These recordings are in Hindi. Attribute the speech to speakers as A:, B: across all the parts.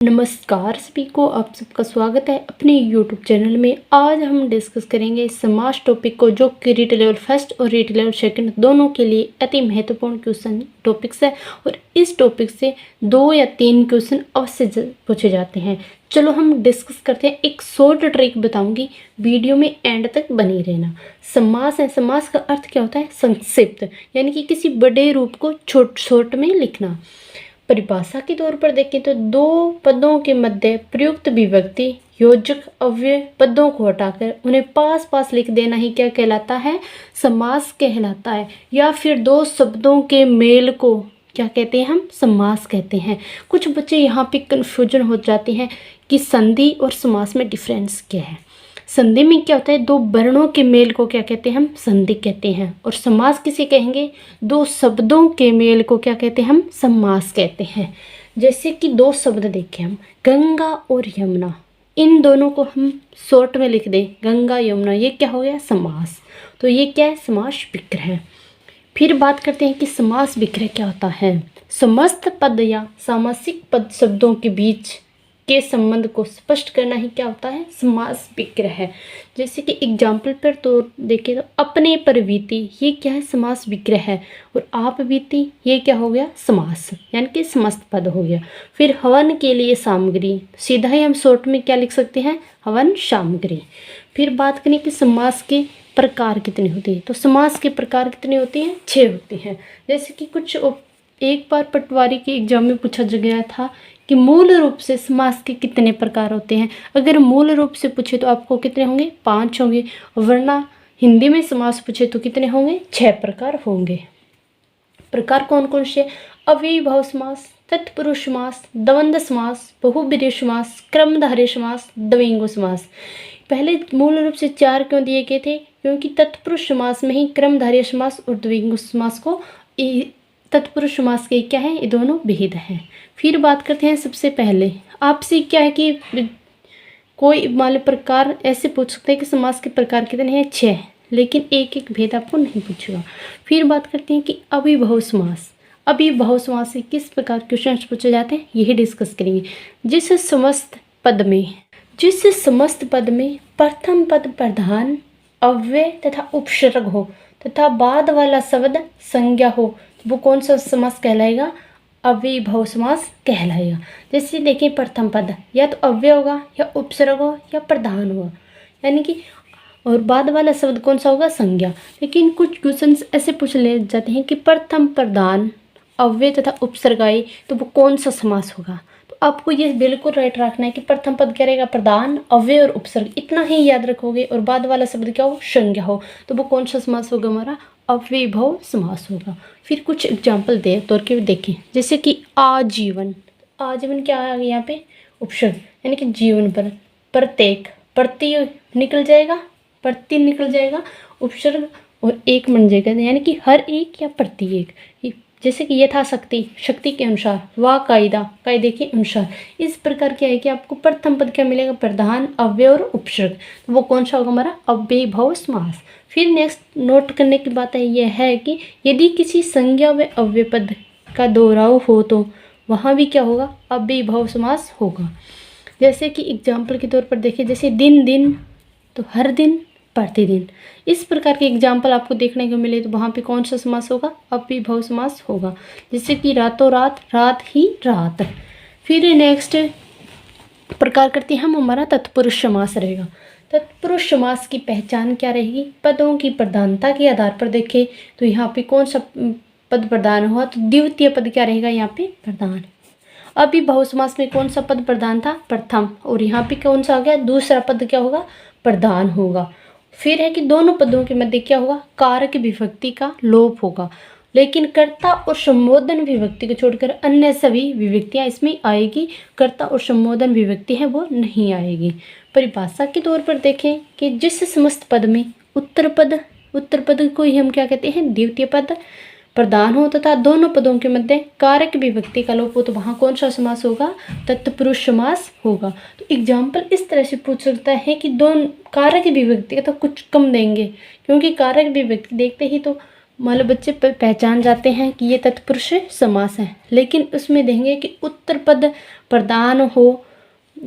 A: नमस्कार सभी को, आप सबका स्वागत है अपने YouTube चैनल में। आज हम डिस्कस करेंगे समास टॉपिक को, जो कि रीट लेवल फर्स्ट और रीट लेवल सेकंड दोनों के लिए अति महत्वपूर्ण क्वेश्चन टॉपिक्स है और इस टॉपिक से 2 या 3 क्वेश्चन अवश्य पूछे जाते हैं। चलो हम डिस्कस करते हैं। एक शॉर्ट ट्रिक बताऊंगी, वीडियो में एंड तक बनी रहना। समास है, समास का अर्थ क्या होता है? संक्षिप्त, यानी कि किसी बड़े रूप को छोट में लिखना। परिभाषा के तौर पर देखें तो 2 पदों के मध्य प्रयुक्त विभक्ति योजक अव्यय पदों को हटाकर उन्हें पास पास लिख देना ही क्या कहलाता है? समास कहलाता है। या फिर 2 शब्दों के मेल को क्या कहते हैं? हम समास कहते हैं। कुछ बच्चे यहाँ पे कंफ्यूजन हो जाते हैं कि संधि और समास में डिफरेंस क्या है। संधि में क्या होता है? 2 वर्णों के मेल को क्या कहते हैं? हम संधि कहते हैं। और समास किसे कहेंगे? 2 शब्दों के मेल को क्या कहते हैं? हम समास कहते हैं। जैसे कि 2 शब्द देखें हम, गंगा और यमुना, इन दोनों को हम शॉर्ट में लिख दें, गंगा यमुना, ये क्या हो गया? समास। तो ये क्या है? समास विग्रह है। फिर बात करते हैं कि समास विग्रह क्या होता है। समस्त पद या सामासिक पद शब्दों के बीच के संबंध को स्पष्ट करना ही क्या होता है? समास विग्रह है। जैसे कि एग्जाम्पल पर तो देखें तो अपने पर बीती, ये क्या है? समास विग्रह है। और आप बीती, ये क्या हो गया? समास, यानी कि समस्त पद हो गया। फिर हवन के लिए सामग्री, सीधा ही हम शॉर्ट में क्या लिख सकते हैं? हवन सामग्री। फिर बात करें कि समास के प्रकार कितने होते हैं, तो समास के प्रकार कितने होते हैं? 6 होते हैं। जैसे कि कुछ एक बार पटवारी के एग्जाम में पूछा गया था कि मूल रूप से समास के कितने प्रकार होते हैं। अगर मूल रूप से पूछे तो आपको कितने होंगे? 5 होंगे। वरना हिंदी में समास पूछे तो कितने होंगे? 6 प्रकार होंगे। प्रकार कौन कौन से? अव्ययीभाव समास, तत्पुरुष समास, द्वंद्व समास, बहुब्रीहि समास, क्रमधारय समास, द्विगु समास। पहले मूल रूप से 4 क्यों दिए गए थे? क्योंकि तत्पुरुष समास में ही क्रमधारय समास और द्विगु समास को, तत्पुरुष समास के क्या है? ये दोनों विहित हैं। फिर बात करते हैं, सबसे पहले आपसे क्या है कि कोई मान लो प्रकार ऐसे पूछ सकते हैं कि समास के प्रकार कितने हैं? 6, लेकिन एक एक भेद आपको नहीं पूछेगा। फिर बात करते हैं कि अभिभव समास। अभिभव समास से किस प्रकार क्वेश्चन पूछे जाते हैं, यही डिस्कस करेंगे। जिस समस्त पद में प्रथम पद प्रधान, अव्यय तथा उपसर्ग हो तथा बाद वाला शब्द संज्ञा हो, वो कौन सा समास कहलाएगा? अव्ययीभाव समास कहलाएगा। जैसे देखिए, प्रथम पद या तो अव्यय होगा या उपसर्ग हो या प्रधान होगा, यानी कि, और बाद वाला शब्द कौन सा होगा? संज्ञा। लेकिन कुछ क्वेश्चंस ऐसे पूछ ले जाते हैं कि प्रथम प्रधान अव्यय तथा उपसर्ग आए तो वो कौन सा समास होगा। तो आपको ये बिल्कुल राइट रखना है कि प्रथम पद क्या रहेगा? प्रधान, अव्यय और उपसर्ग, इतना ही याद रखोगे। और बाद वाला शब्द क्या हो? संज्ञा हो, तो वो कौन सा समास होगा? हमारा अव्ययीभाव समास होगा। फिर कुछ एग्जाम्पल दे तौर के देखें, जैसे कि आजीवन। आजीवन क्या आ गया यहाँ पे? उपसर्ग, यानी कि जीवन पर। प्रत्येक, प्रति निकल जाएगा, प्रति निकल जाएगा, उपसर्ग और एक बन जाएगा, यानी कि हर एक या प्रत्येक। जैसे कि यथाशक्ति, शक्ति के अनुसार, व कायदा, कायदे के अनुसार। इस प्रकार क्या है कि आपको प्रथम पद क्या मिलेगा? प्रधान, अव्यय और उपसर्ग। तो वो कौन सा होगा? हमारा अव्ययीभाव समास। फिर नेक्स्ट नोट करने की बात है यह है कि यदि किसी संज्ञा व अव्यय पद का दोहराव हो तो वहाँ भी क्या होगा? अव्ययीभाव समास होगा। जैसे कि एग्जाम्पल के तौर पर देखिए, जैसे दिन दिन, तो हर दिन, प्रतिदिन। इस प्रकार के एग्जाम्पल आपको देखने को मिले तो वहाँ पे कौन सा समास होगा? अव्ययीभाव समास होगा। जैसे कि रातों रात, रात ही रात। फिर नेक्स्ट प्रकार करते हैं हम, हमारा तत्पुरुष समास रहेगा। तत्पुरुष समास की पहचान क्या रहेगी? पदों की प्रधानता के आधार पर देखें तो यहाँ पे कौन सा पद प्रधान हुआ? तो द्वितीय पद क्या रहेगा? यहाँ पे प्रधान। अभिभव समास में कौन सा पद प्रधान था? प्रथम। और यहाँ पे कौन सा आ गया? दूसरा पद क्या होगा? प्रधान होगा। फिर है कि दोनों पदों के मध्य क्या होगा? कारक विभक्ति का लोप होगा, लेकिन कर्ता और संबोधन विभक्ति को छोड़कर अन्य सभी विभक्तियां इसमें आएगी। कर्ता और संबोधन विभक्ति है वो नहीं आएगी। परिभाषा के तौर पर देखें कि जिस समस्त पद में उत्तर पद को ही हम क्या कहते हैं? द्वितीय पद प्रधान हो तथा दोनों पदों के मध्य कारक विभक्ति का लोप हो तो वहाँ कौन सा समास होगा? तत्पुरुष समास होगा। तो एग्जाम्पल इस तरह से पूछ सकता है कि दोनों कारक विभक्ति का तो कुछ कम देंगे, क्योंकि कारक विभक्ति देखते ही तो मान लो बच्चे पहचान जाते हैं कि ये तत्पुरुष समास है, लेकिन उसमें देखेंगे कि उत्तर पद प्रधान हो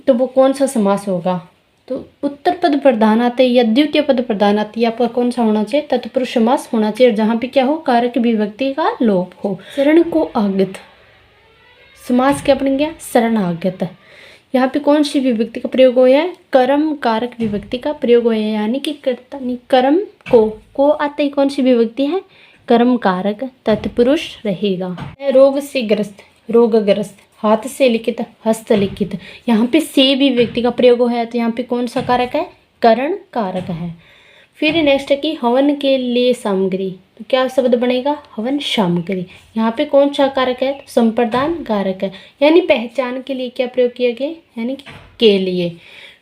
A: तो वो कौन सा समास होगा। तो उत्तर पद प्रधान आते या द्वितीय पद प्रधान आती है, आपका कौन सा होना चाहिए, तत्पुरुष समास होना चाहिए, और जहाँ पे क्या हो, कारक विभक्ति का लोप हो। शरण को आगत समास क्या बन गया, शरणागत। यहाँ पे कौन सी विभक्ति का प्रयोग हुआ है, कर्म कारक विभक्ति का प्रयोग हुआ है, यानी कि कर्ता कर्म को आते ही कौन सी विभक्ति है, कर्म कारक, तत्पुरुष रहेगा। रोग से ग्रस्त, रोगग्रस्त, हाथ से लिखित, हस्तलिखित, यहाँ पे से भी व्यक्ति का प्रयोग है, तो यहाँ पे कौन सा कारक है, करण कारक है। फिर नेक्स्ट है कि हवन के लिए सामग्री, तो क्या शब्द बनेगा, हवन सामग्री। यहाँ पे कौन सा कारक है, तो संप्रदान कारक है, यानी पहचान के लिए क्या प्रयोग किया गया, यानी कि के लिए।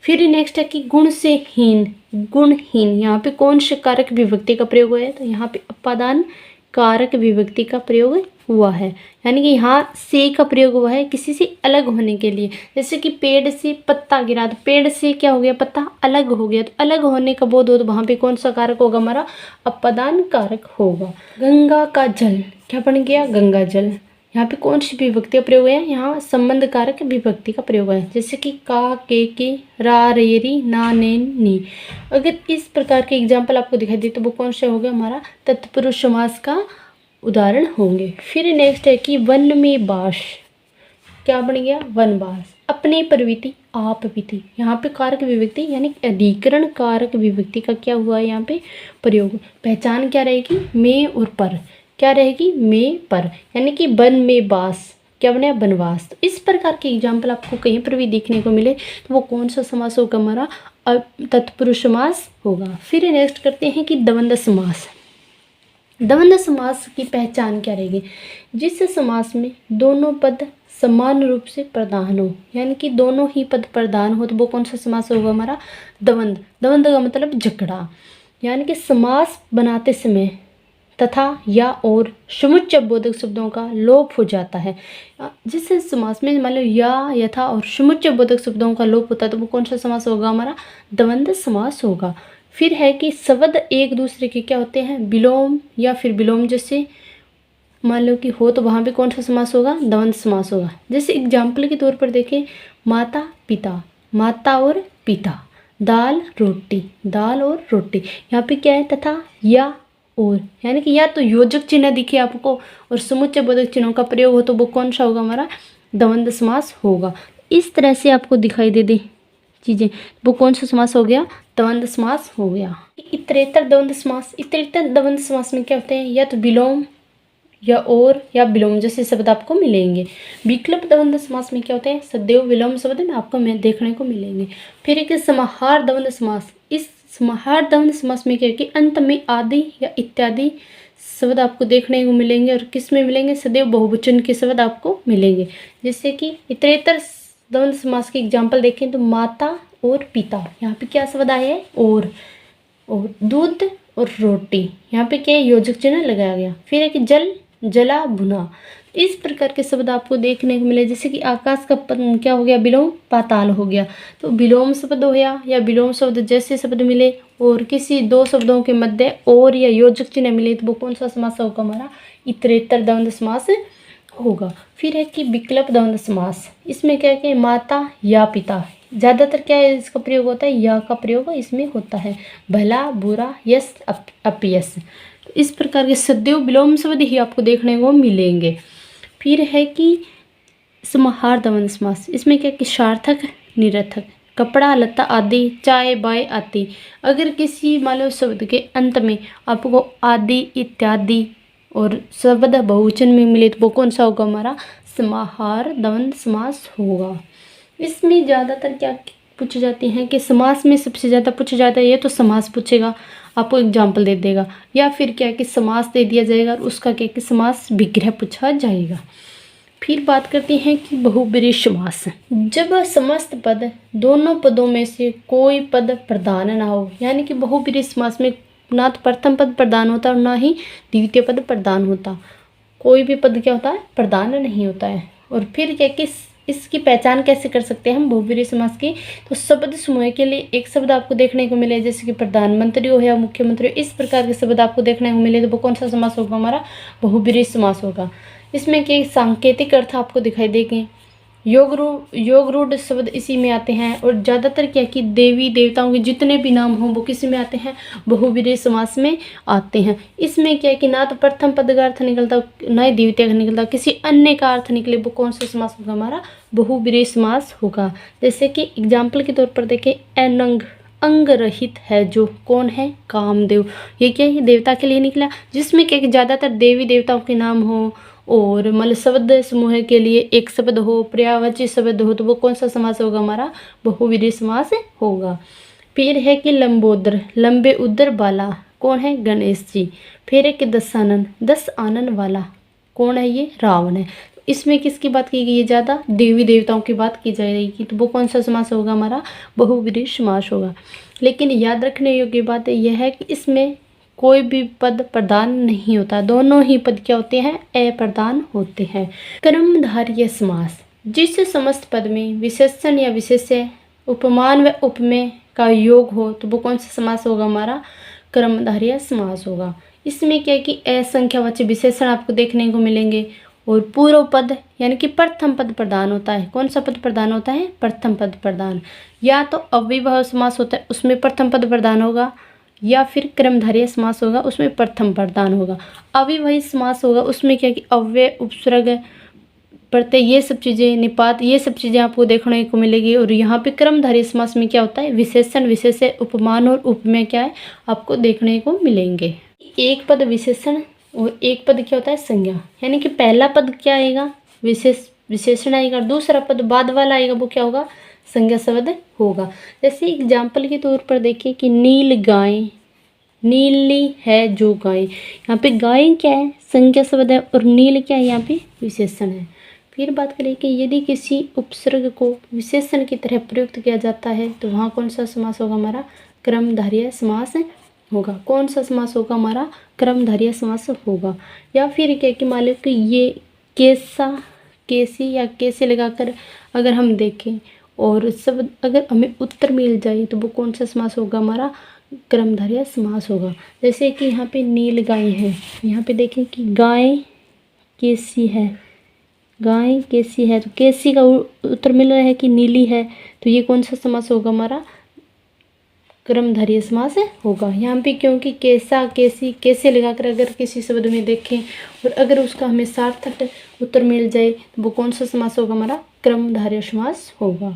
A: फिर नेक्स्ट है कि गुण से हीन, गुणहीन, यहाँ पे कौन से कारक विभक्ति का प्रयोग हुआ है, तो यहाँ पे अपादान कारक विभक्ति का प्रयोग हुआ है, यानी कि यहाँ से का प्रयोग हुआ है किसी से अलग होने के लिए। जैसे कि पेड़ से पत्ता गिरा, तो पेड़ से क्या हो गया, पत्ता अलग हो गया, तो अलग होने का बोध हो, तो वहाँ पे कौन सा कारक होगा, हमारा अपादान कारक होगा। गंगा का जल क्या बन गया, गंगा जल। यहाँ पे कौन सी विभक्ति का प्रयोग है, यहाँ संबंध कारक विभक्ति का प्रयोग है, जैसे कि का, के, रा, रे, री, ना, ने, नी। अगर इस प्रकार के एग्जाम्पल आपको दिखाई दे तो वो कौन सा होगा, हमारा तत्पुरुष समास का उदाहरण होंगे। फिर नेक्स्ट है कि वन में बास, क्या बन गया, वनवास। अपने प्रवृत्ति, आप बीती, यहाँ पे कारक विभक्ति यानी अधिकरण कारक विभक्ति का क्या हुआ है, यहाँ पे प्रयोग। पहचान क्या रहेगी, में और पर, क्या रहेगी, में पर, यानी कि वन में बास, क्या बने, वनवास। तो इस प्रकार के एग्जाम्पल आपको कहीं पर भी देखने को मिले तो वो कौन सा समास होगा, हमारा तत्पुरुष समास होगा। फिर नेक्स्ट करते हैं कि द्वंद्व समास। द्वंद्व समास की पहचान क्या रहेगी, जिस समास में दोनों पद समान रूप से प्रधान हो, यानी कि दोनों ही पद प्रधान हो, तो वो कौन सा समास होगा, हमारा द्वंद्व। द्वंद्व का मतलब झगड़ा, यानी कि समास बनाते समय तथा या और समुच्चय बोधक शब्दों का लोप हो जाता है। जिस समास में मान लो या, यथा और समुच्चय बोधक शब्दों का लोप होता है, तो वो कौन सा समास होगा, हमारा द्वंद्व समास होगा। फिर है कि शब्द एक दूसरे के क्या होते हैं, विलोम या फिर विलोम जैसे मान लो कि हो, तो वहाँ पे कौन सा समास होगा, द्वंद्व समास होगा। जैसे एग्जाम्पल के तौर पर देखें, माता पिता, माता और पिता, दाल रोटी, दाल और रोटी। यहाँ पे क्या है, तथा या और, यानी कि या तो योजक चिन्ह दिखे आपको और समुच्चय बोधक चिन्हों का प्रयोग हो, तो वो कौन सा होगा, हमारा द्वंद्व समास होगा। इस तरह से आपको दिखाई दे चीज़ें, वो कौन सा समास हो गया, द्वंद्व समास हो गया। इतरेतर द्वंद्व समास, इतरेतर द्वंद्व समास में क्या होते हैं, या तो विलोम या और या विलोम जैसे शब्द आपको मिलेंगे। विकल्प द्वंद्व समास में क्या होते हैं, सदैव विलोम शब्द में आपको देखने को मिलेंगे। फिर एक समाहार द्वंद्व समास, इस समाहार द्वंद्व समास में क्या है कि अंत में आदि या इत्यादि शब्द आपको देखने को मिलेंगे, और किस में मिलेंगे, सदैव बहुवचन के शब्द आपको मिलेंगे। जैसे कि इतरेतर द्वंद्व समास के एग्जाम्पल देखें तो माता और पिता, यहाँ पे क्या शब्द आया है, और दूध और रोटी, यहाँ पे क्या योजक चिन्ह लगाया गया। फिर है कि जल, जला, भुना, इस प्रकार के शब्द आपको देखने को मिले। जैसे कि आकाश का क्या हो गया, विलोम, पाताल हो गया, तो विलोम शब्द हो गया, या विलोम शब्द जैसे शब्द मिले और किसी दो शब्दों के मध्य और या योजक चिन्ह मिले, तो वो कौन सा समास होगा, हमारा इतरेतर द्वंद्व समास होगा। फिर है कि विकल्प द्वंद्व समास, इसमें क्या है कि माता या पिता, ज़्यादातर क्या है इसका प्रयोग होता है, या का प्रयोग इसमें होता है, भला बुरा, यश अपयश, इस प्रकार के सदैव विलोम शब्द ही आपको देखने को मिलेंगे। फिर है कि समाहार द्वंद्व समास, इसमें क्या कि सार्थक, निरर्थक, कपड़ा लत्ता आदि, चाय बाय आदि। अगर किसी मान लो शब्द के अंत में आपको आदि इत्यादि और शब्द बहुवचन में मिले, तो वो कौन सा होगा, हमारा समाहार द्वंद्व समास होगा। इसमें ज़्यादातर क्या पूछे जाते हैं कि समास में सबसे ज़्यादा पूछा जाता है, ये तो समास पूछेगा, आपको एग्जाम्पल दे देगा, या फिर क्या कि समास दे दिया जाएगा और उसका क्या कि समास विग्रह पूछा जाएगा। फिर बात करते हैं कि बहुब्रीहि समास, जब समस्त पद दोनों पदों में से कोई पद प्रधान ना हो, यानी कि बहुब्रीहि समास में ना तो प्रथम पद प्रधान होता और ना ही द्वितीय पद प्रधान होता, कोई भी पद क्या होता है, प्रधान नहीं होता है। और फिर क्या कि इसकी पहचान कैसे कर सकते हैं हम बहुब्रीहि समास की? तो शब्द समूह के लिए एक शब्द आपको देखने को मिले, जैसे कि प्रधानमंत्री हो या मुख्यमंत्री हो, इस प्रकार के शब्द आपको देखने को मिले तो वो कौन सा समास होगा? हमारा बहुब्रीहि समास होगा। इसमें कई सांकेतिक अर्थ आपको दिखाई देंगे। योग रूढ़ शब्द इसी में आते हैं, और ज़्यादातर क्या कि देवी देवताओं के जितने भी नाम हों वो किसी में आते हैं? बहुब्रीहि समास में आते हैं। इसमें क्या है कि ना तो प्रथम पद का अर्थ निकलता, ना ही द्वितीय का निकलता, किसी अन्य का अर्थ निकले, वो कौन सा समास होगा? हमारा बहुब्रीहि समास होगा। जैसे कि एग्जाम्पल के तौर पर देखें, अनंग, अंग रहित है जो, कौन है? कामदेव। ये क्या है? देवता के लिए निकला, जिसमें क्या ज़्यादातर देवी देवताओं के नाम हो, और मतलब शब्द समूह के लिए एक शब्द हो, पर्यायवाची शब्द हो, तो वो कौन सा समास होगा? हमारा बहुब्रीहि समास होगा। फिर है कि लंबोदर, लंबे उदर वाला, कौन है? गणेश जी। फिर है कि दशानन, 10 आनन वाला, कौन है? ये रावण है। इसमें किसकी बात की गई है? ज़्यादा देवी देवताओं की बात की जाएगी, तो वो कौन सा समास होगा? हमारा बहुब्रीहि समास होगा। लेकिन याद रखने योग्य बात यह है कि इसमें कोई भी पद प्रधान नहीं होता, दोनों ही पद क्या होते हैं? अप्रधान होते हैं। क्रमधारय समास, जिस समस्त पद में विशेषण या विशेष्य, उपमान व उपमेय का योग हो, तो वो कौन सा समास होगा? हमारा क्रमधारय समास होगा। इसमें क्या है कि असंख्यावाची विशेषण आपको देखने को मिलेंगे, और पूर्व पद यानी कि प्रथम पद प्रधान होता है। कौन सा पद प्रधान होता है? प्रथम पद प्रधान। या तो अव्ययभाव समास होता है, उसमें प्रथम पद प्रधान होगा, या फिर क्रमधारय समास होगा, उसमें प्रथम प्रधान होगा। अव्ययभावी समास होगा, उसमें क्या कि अव्यय, उपसर्ग, प्रत्यय, ये सब चीज़ें, निपात, ये सब चीज़ें आपको देखने को मिलेगी। और यहाँ पे क्रमधारय समास में क्या होता है? विशेषण, विशेष्य, उपमान और उपमेय क्या है? आपको देखने को मिलेंगे। एक पद विशेषण और एक पद क्या होता है? संज्ञा। यानी कि पहला पद क्या आएगा? विशेषण आएगा, दूसरा पद बाद वाला आएगा, वो क्या होगा? संज्ञा शब्द होगा। जैसे एग्जाम्पल के तौर पर देखिए कि नील गाय, नीली है जो गाय, यहाँ पे गाय क्या है? संज्ञा शब्द है, और नील क्या है? यहाँ पे विशेषण है। फिर बात करें कि यदि किसी उपसर्ग को विशेषण की तरह प्रयुक्त किया जाता है, तो वहाँ कौन सा समास होगा? हमारा क्रमधारय समास होगा। कौन सा समास होगा? हमारा क्रमधारय समास होगा। या फिर क्या कि मान लो कि ये कैसा, कैसी या कैसे लगाकर अगर हम देखें और शब्द अगर हमें उत्तर मिल जाए, तो वो कौन सा समास होगा? हमारा क्रमधारय समास होगा। जैसे कि यहाँ पे नील गाय है, यहाँ पे देखें कि गाय कैसी है, गाय कैसी है, तो कैसी का उत्तर मिल रहा है कि नीली है, तो ये कौन सा समास होगा? हमारा क्रमधारय समास होगा। यहाँ पे क्योंकि कैसा, कैसी, कैसे लगाकर अगर किसी शब्द में देखें और अगर उसका हमें सार्थक उत्तर मिल जाए, तो वो कौन सा समास होगा? हमारा क्रमधारय समास होगा।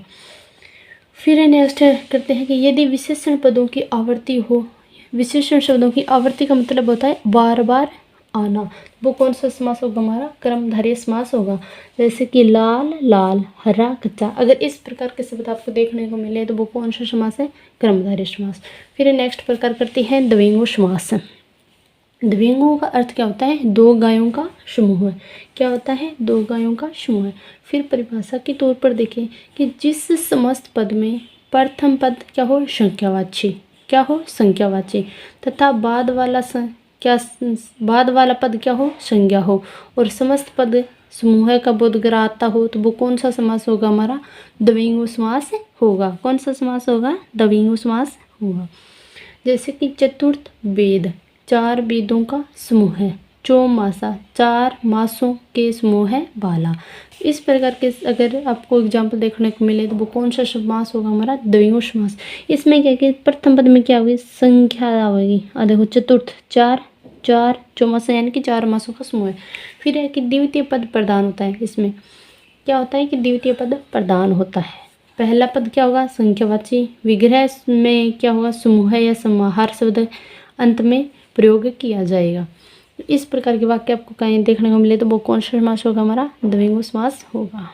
A: फिर नेक्स्ट करते हैं कि यदि विशेषण पदों की आवर्ती हो, विशेषण शब्दों की आवर्ती का मतलब होता है बार बार आना, वो कौन सा समास होगा? हमारा क्रमधारय समास होगा। जैसे कि लाल, लाल, हरा, कच्चा, अगर इस प्रकार के शब्द आपको देखने को मिले, तो वो कौन सा समास है? क्रमधारय समास। फिर नेक्स्ट प्रकार करते हैं द्विगु समास। द्विगु का अर्थ क्या होता है? दो गायों का समूह। क्या होता है? दो गायों का समूह। फिर परिभाषा के तौर पर देखें कि जिस समस्त पद में प्रथम पद क्या हो? संख्यावाची, क्या हो? संख्यावाची, तथा बाद वाला पद क्या हो? संज्ञा हो, और समस्त पद समूह का बोधग्रह आता हो, तो वो कौन सा समास होगा? हमारा द्विगु समास होगा। कौन सा समास होगा? द्विगु समास होगा। जैसे कि चतुर्थ वेद, 4 वेदों का समूह है। चौमासा, 4 मासों के समूह है वाला। इस प्रकार के अगर आपको एग्जाम्पल देखने को मिले, तो वो कौन सा समास होगा? हमारा द्विगु समास। इसमें क्या कि प्रथम पद में क्या होगी? संख्या आएगी। देखो चतुर्थ, 4 चौमासा यानी कि 4 मासों का समूह है। फिर है कि द्वितीय पद प्रधान होता है। इसमें क्या होता है कि द्वितीय पद प्रधान होता है। पहला पद क्या होगा? संख्यावाची। विग्रह में क्या होगा? समूह या समाहार शब्द अंत में प्रयोग किया जाएगा। इस प्रकार के वाक्य आपको कहीं देखने को मिले, तो वो कौन सा समास होगा? हमारा द्विगु समास होगा।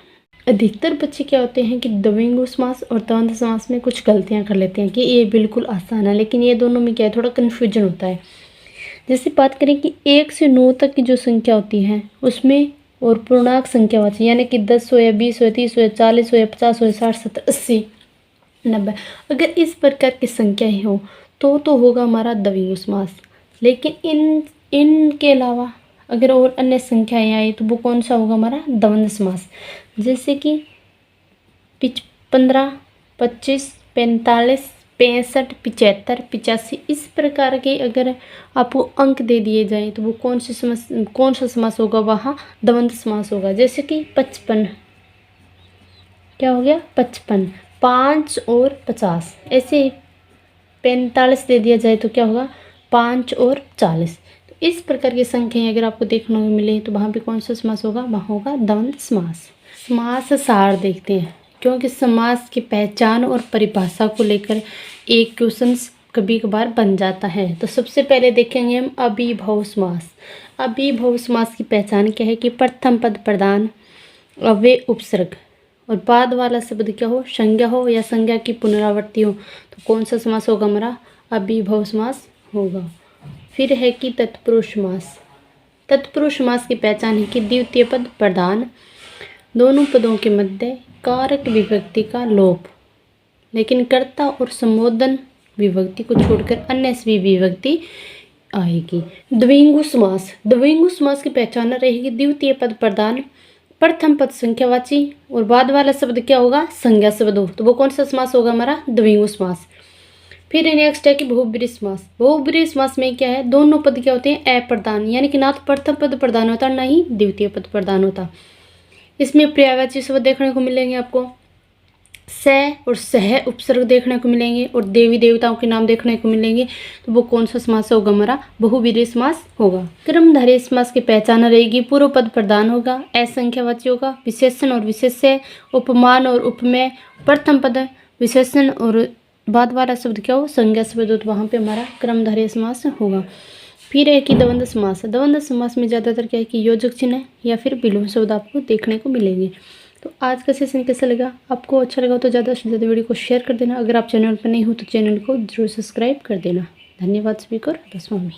A: अधिकतर बच्चे क्या होते हैं कि द्विगु समास और द्वंद्व समास में कुछ गलतियां कर लेते हैं कि ये बिल्कुल आसान है, लेकिन ये दोनों में क्या है? थोड़ा कन्फ्यूजन होता है। जैसे बात करें कि 1 से 9 तक की जो संख्या होती है उसमें, और पूर्णांक संख्यावाची यानी कि 10 हो या 20 हो या 30 हो या 40 हो या 50 हो या 60, 70, 80, 90, अगर इस प्रकार की संख्याएं हो तो होगा हमारा द्विगु समास। लेकिन इनके अलावा अगर और अन्य संख्याएं आई, तो वो कौन सा होगा? हमारा द्वंद्व समास। जैसे कि 15, 25, 45, 65, 75, 85 इस प्रकार के अगर आपको अंक दे दिए जाएं तो वो कौन सा समास होगा? वहाँ द्वंद्व समास होगा। जैसे कि 55, क्या हो गया? 55, 5 और 50। ऐसे 45 दे दिया जाए तो क्या होगा? 5 और 40। तो इस प्रकार की संख्याएं अगर आपको देखने को मिले तो वहाँ पे कौन सा समास होगा? वहाँ होगा द्वंद्व समास। समास सार देखते हैं, क्योंकि समास की पहचान और परिभाषा को लेकर एक क्वेश्चन कभी कभार बन जाता है। तो सबसे पहले देखेंगे हम अभिभव समास। अभिभव समास की पहचान क्या है कि प्रथम पद प्रधान, अव्यय उपसर्ग और बाद वाला शब्द क्या हो? संज्ञा हो या संज्ञा की पुनरावृत्ति हो। तो कौन सा समास होगा हमारा? अभिभव समास होगा। फिर है कि तत्पुरुष समास। तत्पुरुष समास की पहचान है कि द्वितीय पद प्रधान, दोनों पदों के मध्य कारक विभक्ति का लोप, लेकिन कर्ता और संबोधन विभक्ति को छोड़कर अन्य सभी विभक्ति आएगी। द्विगु समास। द्विगु समास की पहचान रहेगी द्वितीय पद प्रधान, प्रथम पद संख्यावाची और बाद वाला शब्द क्या होगा? संज्ञा शब्द हो। तो वो कौन सा समास होगा हमारा? द्विगु समास। फिर नेक्स्ट है कि बहुब्रीहि समास। बहुब्रीहि समास में क्या है? दोनों पद क्या होते हैं? अप्रधान, यानी कि ना तो प्रथम पद प्रधान होता ना ही द्वितीय पद प्रधान होता। इसमें पर्यायवाची शब्द देखने को मिलेंगे आपको, स और सह उपसर्ग देखने को मिलेंगे और देवी देवताओं के नाम देखने को मिलेंगे। तो वो कौन सा समास होगा हमारा? बहुब्रीहि समास होगा। क्रमधारय समास की पहचान रहेगी पूर्व पद प्रधान होगा, असंख्यावाची होगा, विशेषण और विशेष्य, उपमान और उपमेय, प्रथम पद विशेषण और बाद वाला शब्द क्या हो? संज्ञा शब्द हो। तो वहाँ पे हमारा क्रमधारय समास होगा। फिर है कि द्वंद्व समास। द्वंद्व समास में ज़्यादातर क्या है कि योजक चिन्ह या फिर विलोम शब्द आपको देखने को मिलेंगे। तो आज का सेशन कैसा लगा? आपको अच्छा लगा तो ज़्यादा से ज़्यादा वीडियो को शेयर कर देना। अगर आप चैनल पर नहीं हो तो चैनल को जरूर सब्सक्राइब कर देना। धन्यवाद सभी को। 10वां में